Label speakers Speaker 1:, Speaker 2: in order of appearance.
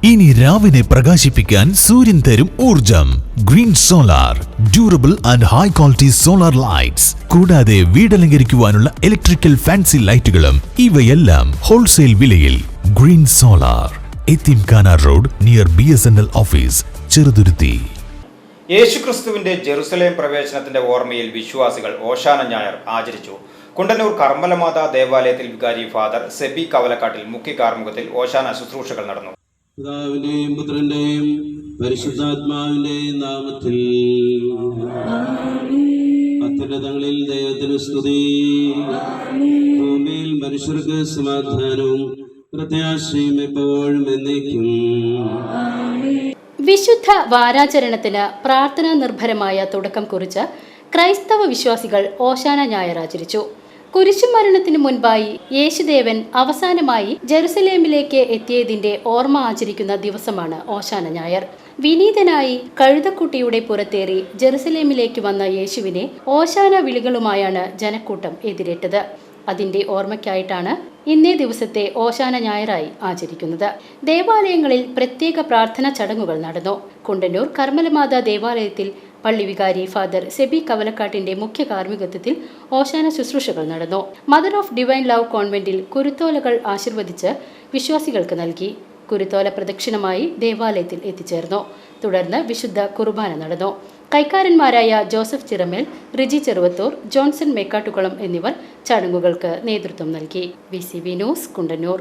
Speaker 1: ഇനി രാവിനെ പ്രകാശിപ്പിക്കാൻ സൂര്യൻ തരും ഊർജം. Green solar, durable and high quality solar lights. കൂടാതെ വീടലങ്കരിക്കുവാനുള്ള ഇലക്ട്രിക്കൽ ഫാൻസി ലൈറ്റുകളും. ഇവയെല്ലാം ഹോൾസെയിൽ വിലയിൽ. ഗ്രീൻ സോളാർ, എത്തിംഖാന road, near BSNL office, Cheruthuruthy.
Speaker 2: യേശുക്രിസ്തുവിന്റെ ജെറുസലേം പ്രവേശനത്തിന്റെ ഓർമ്മയിൽ വിശ്വാസികൾ ഓശാന ഞായർ ആചരിച്ചു. കുണ്ടന്നൂർ കർമ്മലമാതാ ദേവാലയത്തിൽ വികാരി ഫാദർ സെബി കവലക്കാട്ടിൽ മുഖ്യ കാർമ്മികത്തിൽ ഓശാന ശുശ്രൂഷകൾ നടന്നു.
Speaker 3: പിതാവിന്റെയും പുത്രന്റെയും പരിശുദ്ധാത്മാവിന്റെയും നാമത്തിൽ അത്യുന്നതങ്ങളിൽ ദൈവത്തിന് സ്തുതി, ഭൂമിയിൽ മനുഷ്യർക്ക് സമാധാനവും പ്രത്യാശയും എപ്പോഴും എന്നേക്കും.
Speaker 4: വിശുദ്ധ വാരാചരണത്തിന് പ്രാർത്ഥനാ നിർഭരമായ തുടക്കം കുറിച്ച് ക്രൈസ്തവ വിശ്വാസികൾ ഓശാന ഞായർ ആചരിച്ചു. കുരിശുമരണത്തിന് മുൻപായി യേശുദേവൻ അവസാനമായി ജെറുസലേമിലേക്ക് എത്തിയതിന്റെ ഓർമ്മ ആചരിക്കുന്ന ദിവസമാണ് ഓശാന ഞായർ. വിനീതനായി കഴുതക്കുട്ടിയുടെ പുറത്തേറി ജെറുസലേമിലേക്ക് വന്ന യേശുവിനെ ഓശാന വിളികളുമായാണ് ജനക്കൂട്ടം എതിരേറ്റത്. അതിന്റെ ഓർമ്മയ്ക്കായിട്ടാണ് ഇന്നേ ദിവസത്തെ ഓശാന ഞായറായി ആചരിക്കുന്നത്. ദേവാലയങ്ങളിൽ പ്രത്യേക പ്രാർത്ഥനാ ചടങ്ങുകൾ നടന്നു. കുണ്ടന്നൂർ കർമ്മലമാതാ ദേവാലയത്തിൽ പള്ളി വികാരി ഫാദർ സെബി കവലക്കാട്ടിന്റെ മുഖ്യ കാർമ്മികത്വത്തിൽ ഓശാന ശുശ്രൂഷകൾ നടന്നു. മദർ ഓഫ് ഡിവൈൻ ലവ് കോൺവെന്റിൽ കുരുത്തോലകൾ ആശീർവദിച്ച് വിശ്വാസികൾക്ക് നൽകി. കുരുത്തോല പ്രദക്ഷിണമായി ദേവാലയത്തിൽ എത്തിച്ചേർന്നു. തുടർന്ന് വിശുദ്ധ കുർബാന നടന്നു. കൈക്കാരന്മാരായ ജോസഫ് ചിറമേൽ, റിജി ചെറുവത്തൂർ, ജോൺസൺ മേക്കാട്ടുകുളം എന്നിവർ ചടങ്ങുകൾക്ക് നേതൃത്വം നൽകി. VCV news, Kundannoor.